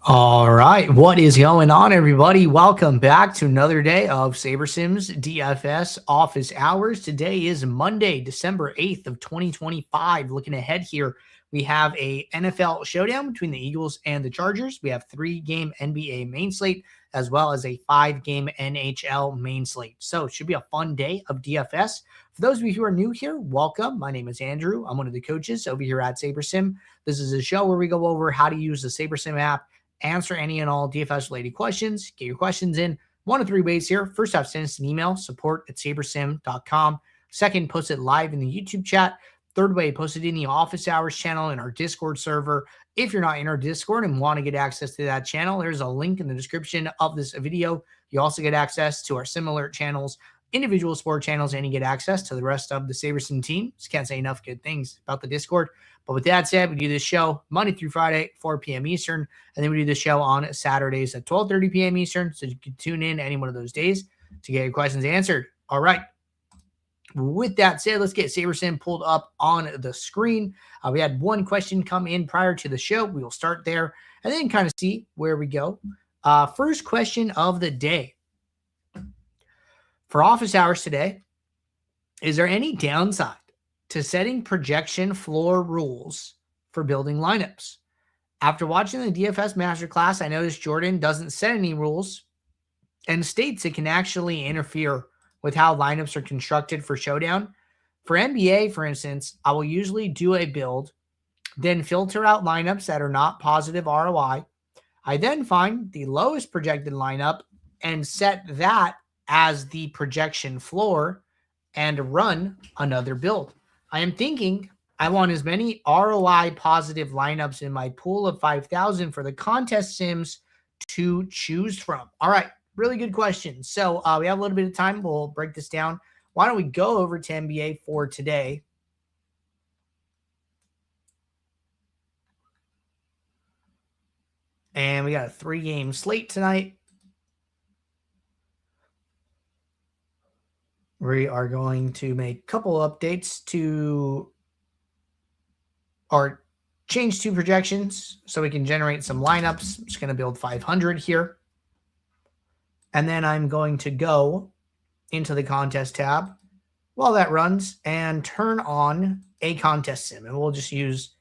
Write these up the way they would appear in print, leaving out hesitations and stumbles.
All right, what is going on, everybody? Welcome back to another day of SaberSim's DFS office hours. Today is Monday, December 8th of 2025. Looking ahead here, we have a NFL showdown between the Eagles and the Chargers. We have 3-game NBA main slate, as well as a 5-game NHL main slate. So it should be a fun day of DFS. For those of you who are new here, welcome. My name is Andrew. I'm one of the coaches over here at SaberSim. This is a show where we go over how to use the SaberSim app, answer any and all DFS related questions. Get your questions in one of three ways here. First off, send us an email, support@sabersim.com. Second, post it live in the YouTube chat. Third way, post it in the office hours channel in our Discord server. If you're not in our Discord and want to get access to that channel, there's a link in the description of this video. You also get access to our similar channels, individual sport channels, and you get access to the rest of the SaberSim team. Just can't say enough good things about the Discord. But with that said, we do this show Monday through Friday, 4 p.m. Eastern, and then we do the show on Saturdays at 12:30 p.m. Eastern, so you can tune in any one of those days to get your questions answered. All right. With that said, let's get SaberSim pulled up on the screen. We had one question come in prior to the show. We will start there and then kind of see where we go. First question of the day. For office hours today, is there any downside to setting projection floor rules for building lineups? After watching the DFS masterclass, I noticed Jordan doesn't set any rules and states it can actually interfere with how lineups are constructed for showdown. For NBA, for instance, I will usually do a build, then filter out lineups that are not positive ROI. I then find the lowest projected lineup and set that as the projection floor and run another build. I am thinking I want as many ROI positive lineups in my pool of 5,000 for the contest sims to choose from. All right, really good question. So we have a little bit of time. We'll break this down. Why don't we go over to NBA for today? And we got a 3-game slate tonight. We are going to make a couple updates to our change to projections so we can generate some lineups. I'm just going to build 500 here. And then I'm going to go into the contest tab while that runs and turn on a contest sim. And we'll just use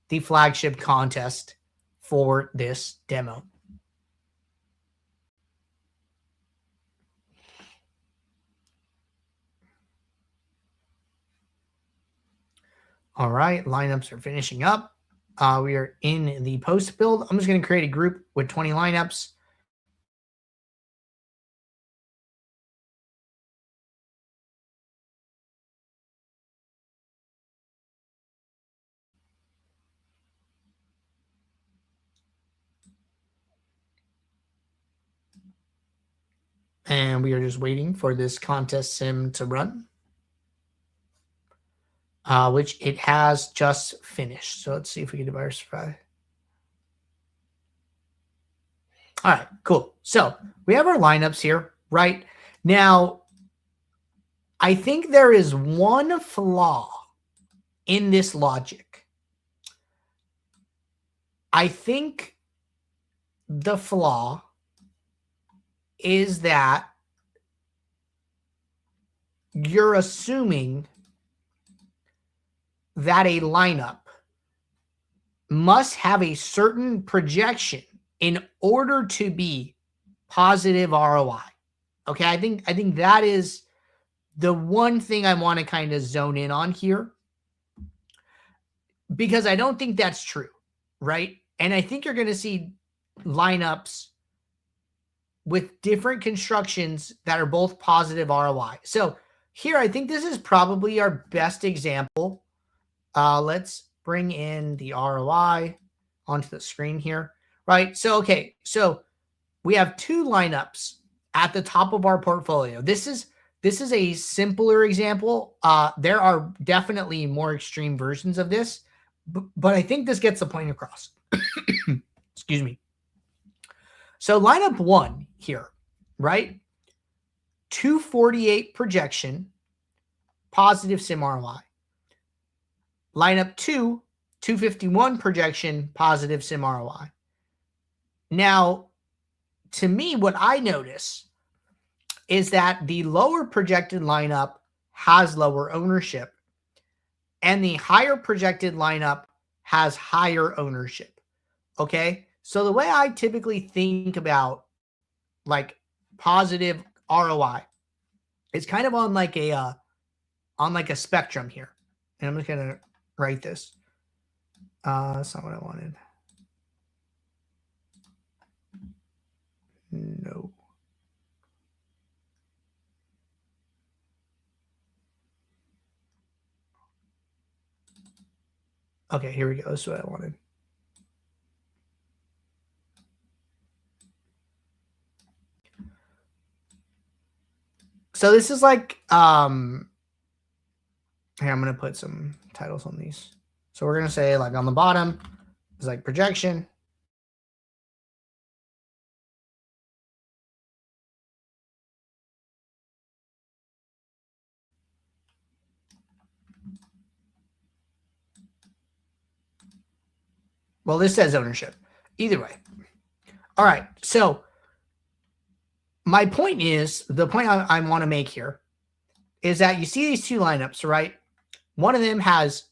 the flagship contest for this demo. All right, lineups are finishing up. We are in the post build. I'm just going to create a group with 20 lineups. And we are just waiting for this contest sim to run, which it has just finished. So let's see if we can diversify. All right, cool. So we have our lineups here, right? Now, I think there is one flaw in this logic. I think the flaw is that you're assuming that a lineup must have a certain projection in order to be positive ROI. Okay, I think that is the one thing I want to kind of zone in on here, because I don't think that's true, right? And I think you're going to see lineups with different constructions that are both positive ROI. So here, I think this is probably our best example. Let's bring in the ROI onto the screen here, right? So, okay, so we have 2 lineups at the top of our portfolio. This is a simpler example. There are definitely more extreme versions of this, but I think this gets the point across. Excuse me. So lineup 1 here, right? 248 projection, positive sim ROI. Lineup 2, 251 projection, positive sim ROI. Now, to me, what I notice is that the lower projected lineup has lower ownership, and the higher projected lineup has higher ownership. Okay. So the way I typically think about like positive ROI is kind of on like a spectrum here. And I'm just gonna write this. That's not what I wanted. No. Okay, here we go. This is what I wanted. So this is like here, I'm gonna put some titles on these. So we're gonna say like on the bottom is like projection. Well, this says ownership. Either way. All right. So my point is, the point I want to make here is that you see these two lineups, right? One of them has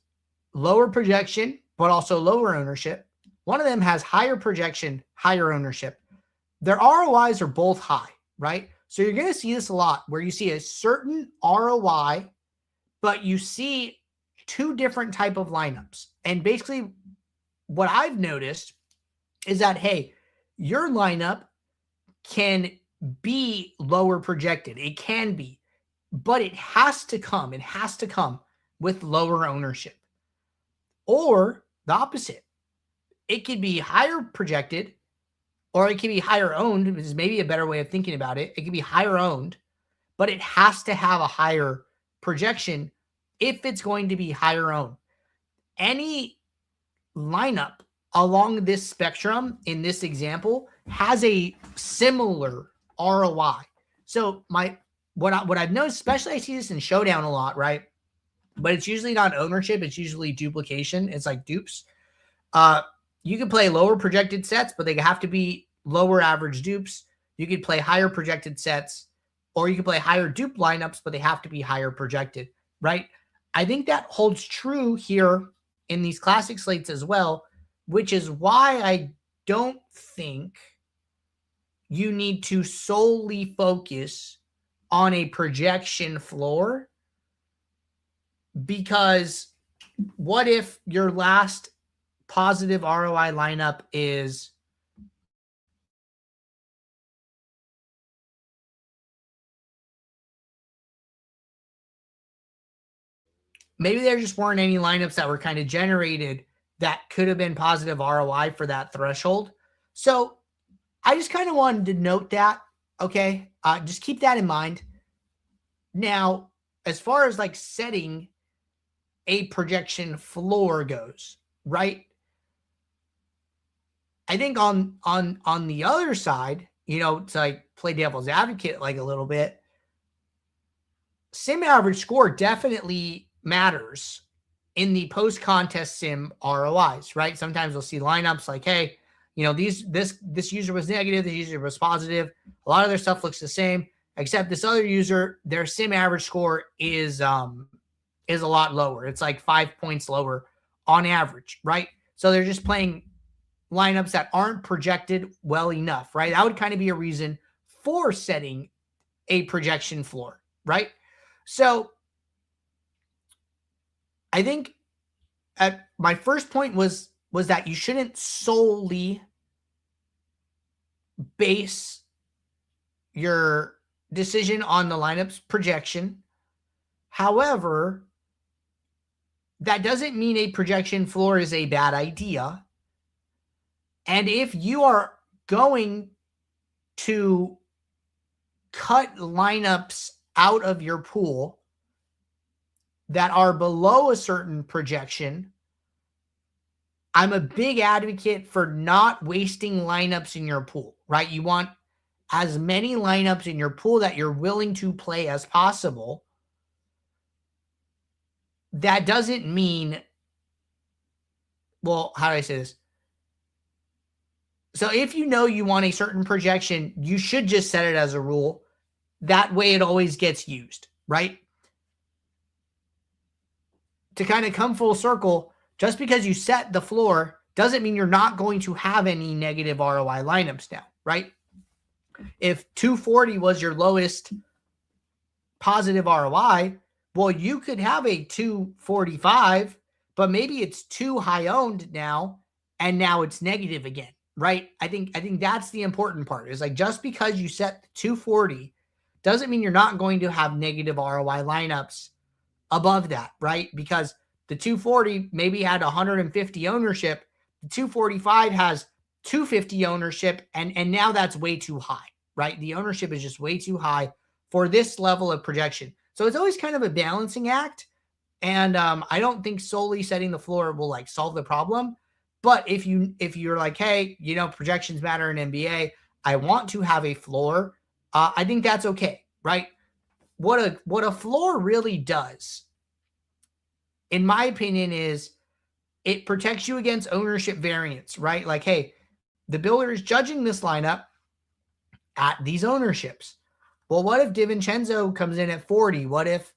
lower projection, but also lower ownership. One of them has higher projection, higher ownership. Their ROIs are both high, right? So you're going to see this a lot where you see a certain ROI, but you see two different type of lineups. And basically what I've noticed is that, hey, your lineup can be lower projected. It can be, but it has to come. It has to come with lower ownership. Or the opposite. It could be higher projected, or it can be higher owned, which is maybe a better way of thinking about it. It can be higher owned, but it has to have a higher projection if it's going to be higher owned. Any lineup along this spectrum in this example has a similar ROI. So what I've noticed, especially I see this in Showdown a lot, right? But it's usually not ownership, it's usually duplication. It's like dupes. You can play lower projected sets, but they have to be lower average dupes. You could play higher projected sets, or you can play higher dupe lineups, but they have to be higher projected, right? I think that holds true here in these classic slates as well, which is why I don't think you need to solely focus on a projection floor, because what if your last positive ROI lineup is maybe there just weren't any lineups that were kind of generated that could have been positive ROI for that threshold. So I just kind of wanted to note that. Okay. Just keep that in mind. Now, as far as like setting a projection floor goes, right? I think on the other side, to like play devil's advocate like a little bit, sim average score definitely matters in the post-contest sim ROIs, right? Sometimes we'll see lineups like, hey, this user was negative, this user was positive. A lot of their stuff looks the same, except this other user, their sim average score is a lot lower. It's like 5 points lower on average, right? So they're just playing lineups that aren't projected well enough, right? That would kind of be a reason for setting a projection floor, right? So I think my first point was that you shouldn't solely base your decision on the lineup's projection. However, that doesn't mean a projection floor is a bad idea. And if you are going to cut lineups out of your pool that are below a certain projection, I'm a big advocate for not wasting lineups in your pool, right? You want as many lineups in your pool that you're willing to play as possible. That doesn't mean, well, how do I say this? So if you know you want a certain projection, you should just set it as a rule. That way it always gets used, right? To kind of come full circle, just because you set the floor doesn't mean you're not going to have any negative ROI lineups now, right? If 240 was your lowest positive ROI, well, you could have a 245, but maybe it's too high owned now, and now it's negative again, right? I think that's the important part. Is like, just because you set 240 doesn't mean you're not going to have negative ROI lineups above that, right? Because the 240 maybe had 150 ownership, the 245 has 250 ownership, and now that's way too high, right? The ownership is just way too high for this level of projection. So it's always kind of a balancing act. And I don't think solely setting the floor will like solve the problem. But if you're like, hey, projections matter in NBA, I want to have a floor, I think that's okay, right? What a floor really does, in my opinion, is it protects you against ownership variance, right? Like, hey, the builder is judging this lineup at these ownerships. Well, what if DiVincenzo comes in at 40? What if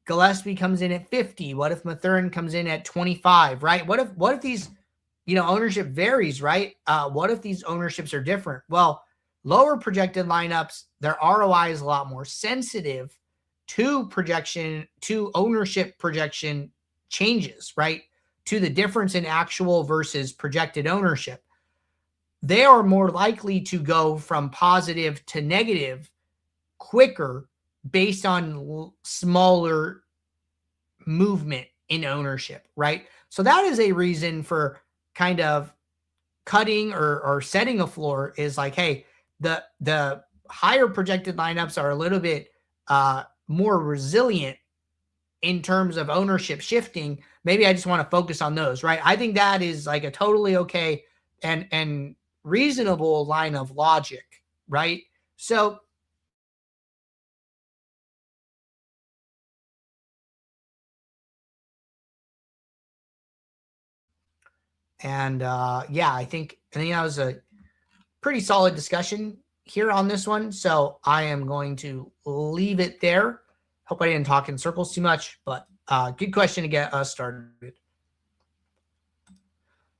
Gillespie comes in at 50? What if Mathurin comes in at 25, right? What if these, ownership varies, right? What if these ownerships are different? Well, lower projected lineups, their ROI is a lot more sensitive to ownership projection changes, right? To the difference in actual versus projected ownership. They are more likely to go from positive to negative quicker based on smaller movement in ownership, right? So that is a reason for kind of cutting or setting a floor, is like, hey, the higher projected lineups are a little bit more resilient in terms of ownership shifting. Maybe I just want to focus on those, right? I think that is like a totally okay and reasonable line of logic, right? So and yeah, I think that was a pretty solid discussion here on this one. So I am going to leave it there. Hope I didn't talk in circles too much, but good question to get us started.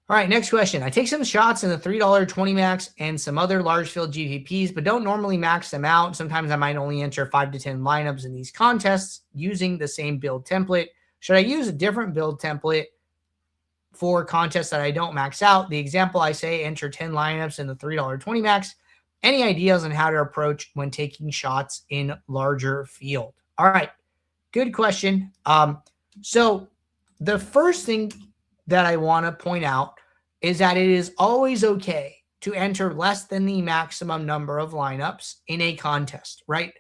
All right, next question. I take some shots in the $3.20 max and some other large field GPPs, but don't normally max them out. Sometimes I might only enter 5 to 10 lineups in these contests using the same build template. Should I use a different build template for contests that I don't max out? The example I say, enter 10 lineups in the $3.20 max. Any ideas on how to approach when taking shots in larger field? All right, good question. So the first thing that I want to point out is that it is always okay to enter less than the maximum number of lineups in a contest, right?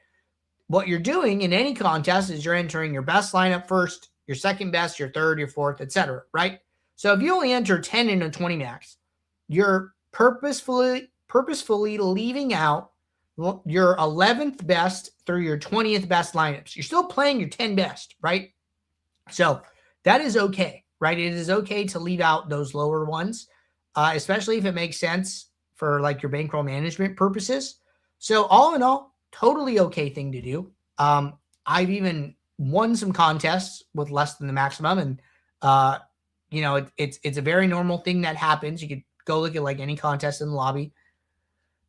What you're doing in any contest is you're entering your best lineup first, your second best, your third, your fourth, etc., right? So if you only enter 10 in a 20 max, you're purposefully leaving out your 11th best through your 20th best lineups. You're still playing your 10 best, right? So that is okay, right? It is okay to leave out those lower ones, especially if it makes sense for like your bankroll management purposes. So all in all, totally okay thing to do. I've even won some contests with less than the maximum, and it's a very normal thing that happens. You could go look at like any contest in the lobby.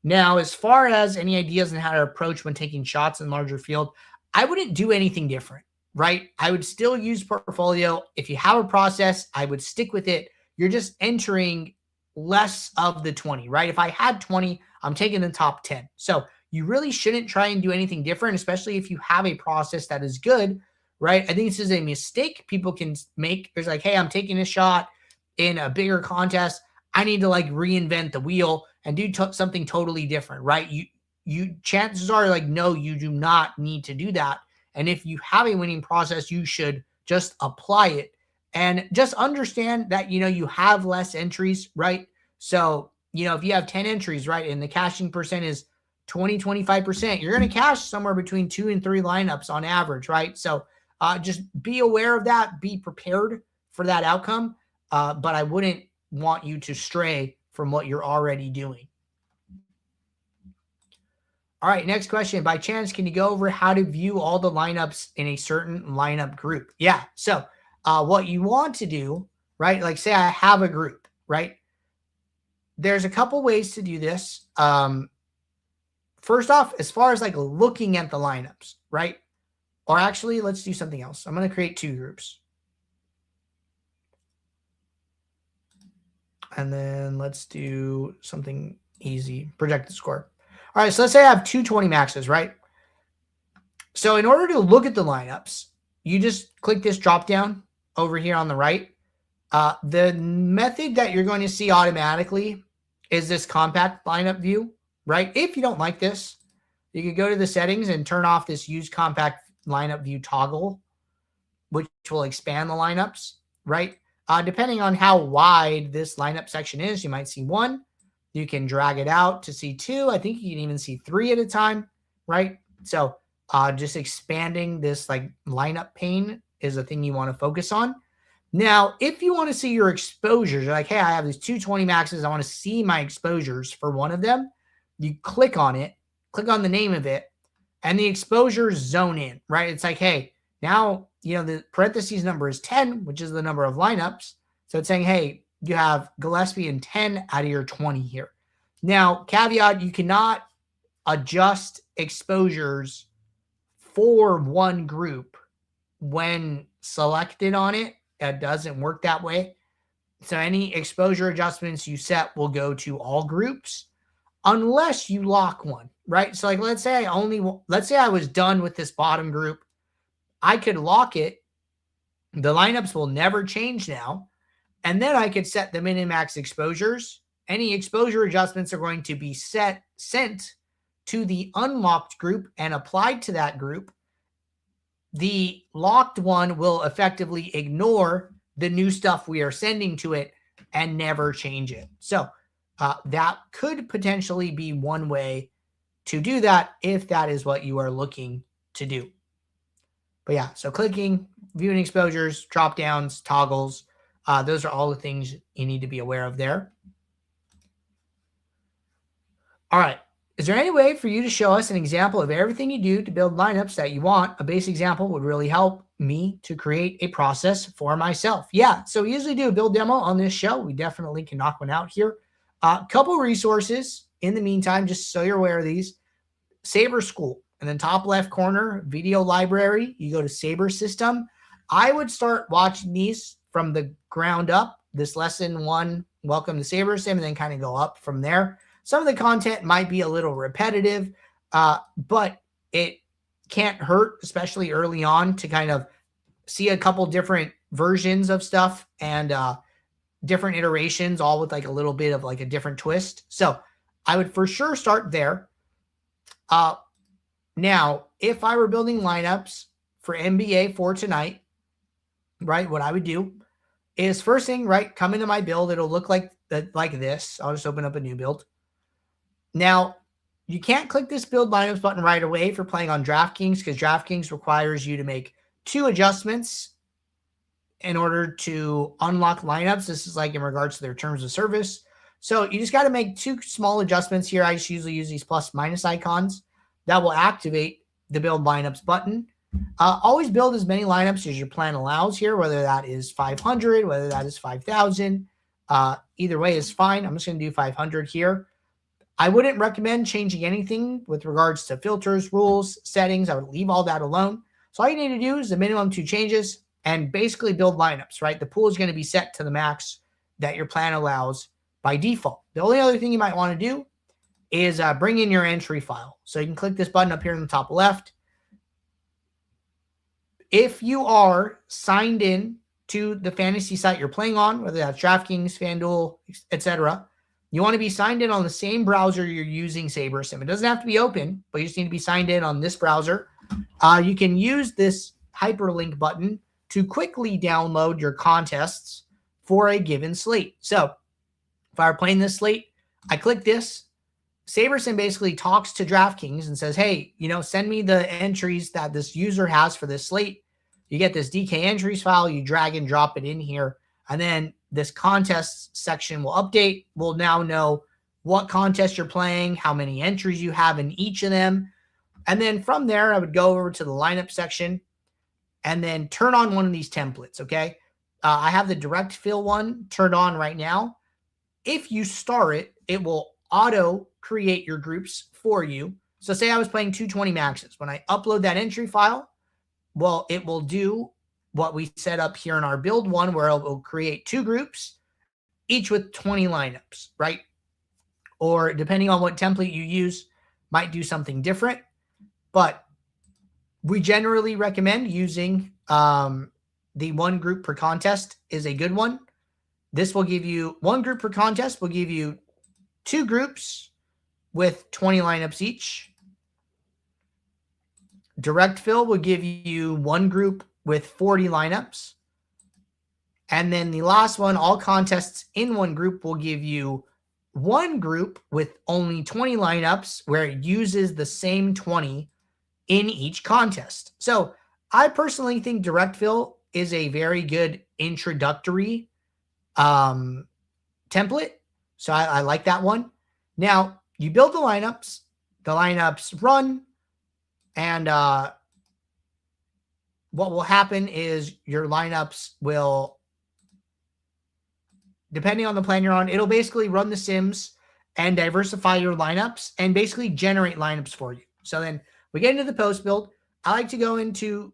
Now, as far as any ideas on how to approach when taking shots in larger field, I wouldn't do anything different, right? I would still use portfolio. If you have a process, I would stick with it. You're just entering less of the 20, right? If I had 20, I'm taking the top 10. So you really shouldn't try and do anything different, especially if you have a process that is good, right? I think this is a mistake people can make. It's like, hey, I'm taking a shot in a bigger contest. I need to like reinvent the wheel and do something totally different, right? You chances are like, no, you do not need to do that. And if you have a winning process, you should just apply it and just understand that, you have less entries, right? So, if you have 10 entries, right, and the cashing percent is 25%, you're going to cash somewhere between 2 and 3 lineups on average, right? So just be aware of that, be prepared for that outcome. But I wouldn't want you to stray from what you're already doing. All right, next question. By chance, can you go over how to view all the lineups in a certain lineup group? Yeah. So what you want to do, right? Like say I have a group, right? There's a couple ways to do this. First off, as far as like looking at the lineups, right? Or actually, let's do something else. I'm going to create 2 groups. And then let's do something easy, projected score. All right, so let's say I have 220 maxes, right? So in order to look at the lineups, you just click this drop down over here on the right. The method that you're going to see automatically is this compact lineup view, right? If you don't like this, you can go to the settings and turn off this use compact lineup view toggle, which will expand the lineups, right? Depending on how wide this lineup section is, you might see 1. You can drag it out to see 2. I think you can even see 3 at a time, right? So just expanding this like lineup pane is a thing you want to focus on. Now, if you want to see your exposures, you're like, hey, I have these 220 maxes. I want to see my exposures for one of them. You click on it, click on the name of it, and the exposures zone in, right? It's like, hey, now, you know, the parentheses number is 10, which is the number of lineups. So it's saying, hey, you have Gillespie in 10 out of your 20 here. Now, caveat, you cannot adjust exposures for one group when selected on it. It doesn't work that way. So any exposure adjustments you set will go to all groups unless you lock one, right? So like, let's say I was done with this bottom group. I could lock it. The lineups will never change now. And then I could set the min and max exposures. Any exposure adjustments are going to be sent to the unlocked group and applied to that group. The locked one will effectively ignore the new stuff we are sending to it and never change it. So that could potentially be one way to do that if that is what you are looking to do. But yeah, so clicking, viewing exposures, drop downs, toggles, those are all the things you need to be aware of there. All right. Is there any way for you to show us an example of everything you do to build lineups that you want? A base example would really help me to create a process for myself. Yeah, so we usually do a build demo on this show. We definitely can knock one out here. A couple resources in the meantime, just so you're aware of these. Saber School, and then top left corner, video library. You go to Saber System. I would start watching these from the ground up. This lesson 1, welcome to Saber Sim, and then kind of go up from there. Some of the content might be a little repetitive, but it can't hurt, especially early on, to kind of see a couple different versions of stuff and different iterations, all with like a little bit of like a different twist. So I would for sure start there. Now, if I were building lineups for NBA for tonight, right, what I would do is first thing, right, come into my build. It'll look like this. I'll just open up a new build. Now, you can't click this build lineups button right away for playing on DraftKings because DraftKings requires you to make 2 adjustments in order to unlock lineups. This is like in regards to their terms of service. So you just got to make 2 small adjustments here. I just usually use these plus minus icons that will activate the build lineups button. Always build as many lineups as your plan allows here, whether that is 500, whether that is 5,000. Either way is fine. I'm just going to do 500 here. I wouldn't recommend changing anything with regards to filters, rules, settings. I would leave all that alone. So all you need to do is the minimum 2 changes and basically build lineups, right? The pool is going to be set to the max that your plan allows by default. The only other thing you might want to do is bring in your entry file. So you can click this button up here in the top left. If you are signed in to the fantasy site you're playing on, whether that's DraftKings, FanDuel, etc., you want to be signed in on the same browser you're using SaberSim. It doesn't have to be open, but you just need to be signed in on this browser. You can use this hyperlink button to quickly download your contests for a given slate. So if I were playing this slate, I click this. SaberSim basically talks to DraftKings and says, hey, send me the entries that this user has for this slate. You get this DK entries file, you drag and drop it in here, and then this contest section will update. We'll now know what contest you're playing, how many entries you have in each of them. And then from there, I would go over to the lineup section and then turn on one of these templates, okay? I have the direct fill one turned on right now. If you start it, it will auto create your groups for you. So say I was playing 220 maxes. When I upload that entry file, well, it will do what we set up here in our build one, where it will create 2 groups, each with 20 lineups, right? Or depending on what template you use, might do something different. But we generally recommend using the 1 group per contest is a good one. This will give you 1 group per contest, will give you 2 groups with 20 lineups each. Direct fill will give you 1 group with 40 lineups. And then the last one, all contests in 1 group, will give you 1 group with only 20 lineups, where it uses the same 20 in each contest. So I personally think direct fill is a very good introductory template. So I like that one. Now you build the lineups run, and what will happen is your lineups will, depending on the plan you're on, it'll basically run the sims and diversify your lineups and basically generate lineups for you. So then we get into the post build. I like to go into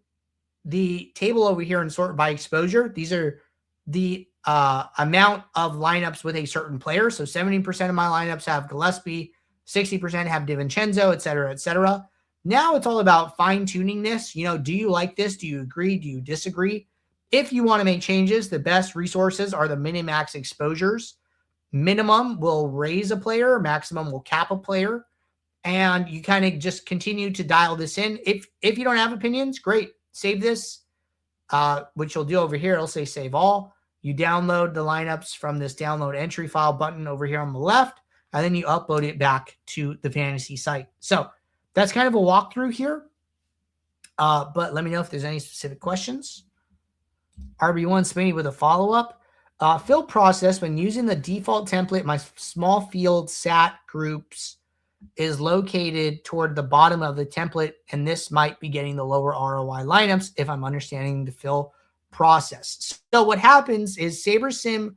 the table over here and sort by exposure. These are the amount of lineups with a certain player. So 70% of my lineups have Gillespie, 60% have DiVincenzo, et cetera, et cetera. Now it's all about fine-tuning this. You know, do you like this? Do you agree? Do you disagree? If you want to make changes, the best resources are the minimax exposures. Minimum will raise a player, maximum will cap a player, and you kind of just continue to dial this in. If you don't have opinions, great. Save this, which you'll do over here. It'll say save all. You download the lineups from this download entry file button over here on the left, and then you upload it back to the fantasy site. So that's kind of a walkthrough here. But let me know if there's any specific questions. RB1 Spinny with a follow-up. Fill process when using the default template, my small field SAT groups is located toward the bottom of the template, and this might be getting the lower ROI lineups if I'm understanding the fill process. So what happens is SaberSim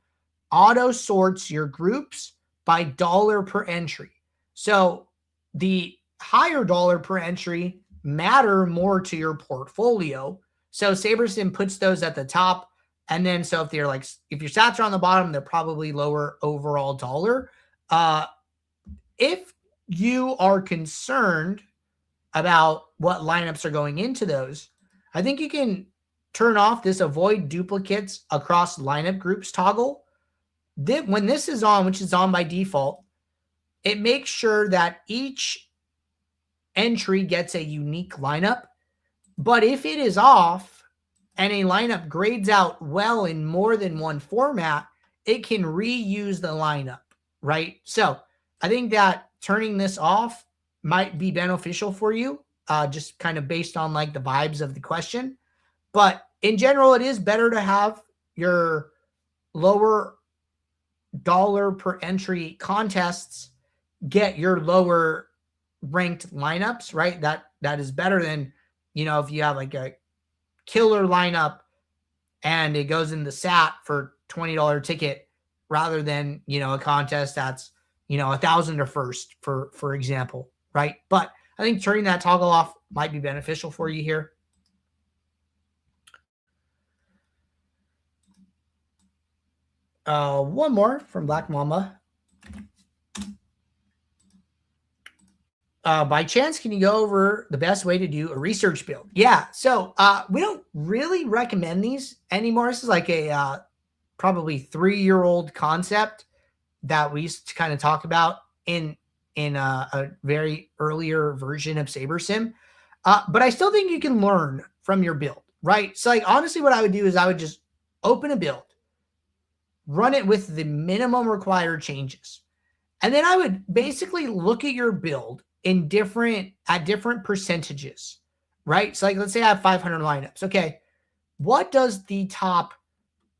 auto sorts your groups by dollar per entry. So the higher dollar per entry matter more to your portfolio. So SaberSim puts those at the top. And then, so if they're like, if your stats are on the bottom, they're probably lower overall dollar. If you are concerned about what lineups are going into those, I think you can turn off this avoid duplicates across lineup groups toggle. When this is on, which is on by default, it makes sure that each entry gets a unique lineup. But if it is off and a lineup grades out well in more than one format, it can reuse the lineup, right? So I think that turning this off might be beneficial for you, just kind of based on like the vibes of the question. But in general, it is better to have your lower dollar per entry contests get your lower ranked lineups, right? That is better than, you know, if you have like a killer lineup and it goes in the SAT for $20 ticket rather than, you know, a contest that's, you know, 1,000 or first, for example, right? But I think turning that toggle off might be beneficial for you here. One more from Black Mamba. By chance, can you go over the best way to do a research build? Yeah, so we don't really recommend these anymore. This is like a probably 3-year-old concept that we used to kind of talk about in a very earlier version of SaberSim. But I still think you can learn from your build, right? So like honestly, what I would do is I would just open a build, run it with the minimum required changes. And then I would basically look at your build at different percentages, right? So like, let's say I have 500 lineups. Okay. What does the top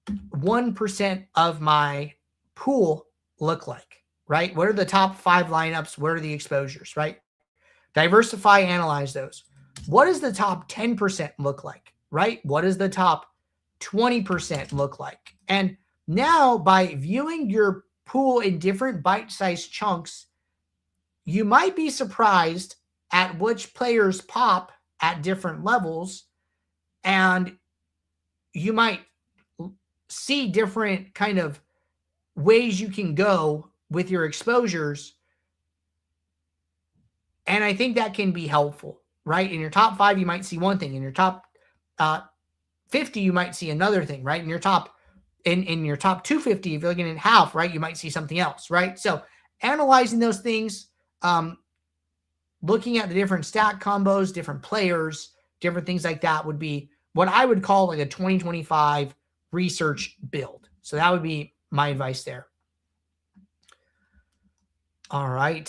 1% of my pool look like, right? What are the top 5 lineups? What are the exposures, right? Diversify, analyze those. What does the top 10% look like, right? What does the top 20% look like? And now by viewing your pool in different bite-sized chunks, you might be surprised at which players pop at different levels, and you might see different kind of ways you can go with your exposures. And I think that can be helpful, right? In your top 5, you might see one thing. In your top 50, you might see another thing, right? In your top 250, if you're looking at half, right, you might see something else, right? So analyzing those things, looking at the different stat combos, different players, different things like that would be what I would call like a 2025 research build. So that would be my advice there. All right.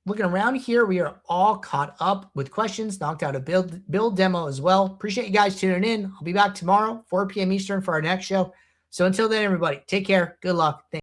Looking around here, we are all caught up with questions, knocked out a build demo as well. Appreciate you guys tuning in. I'll be back tomorrow, 4 p.m. Eastern for our next show. So until then, everybody, take care. Good luck. Thanks.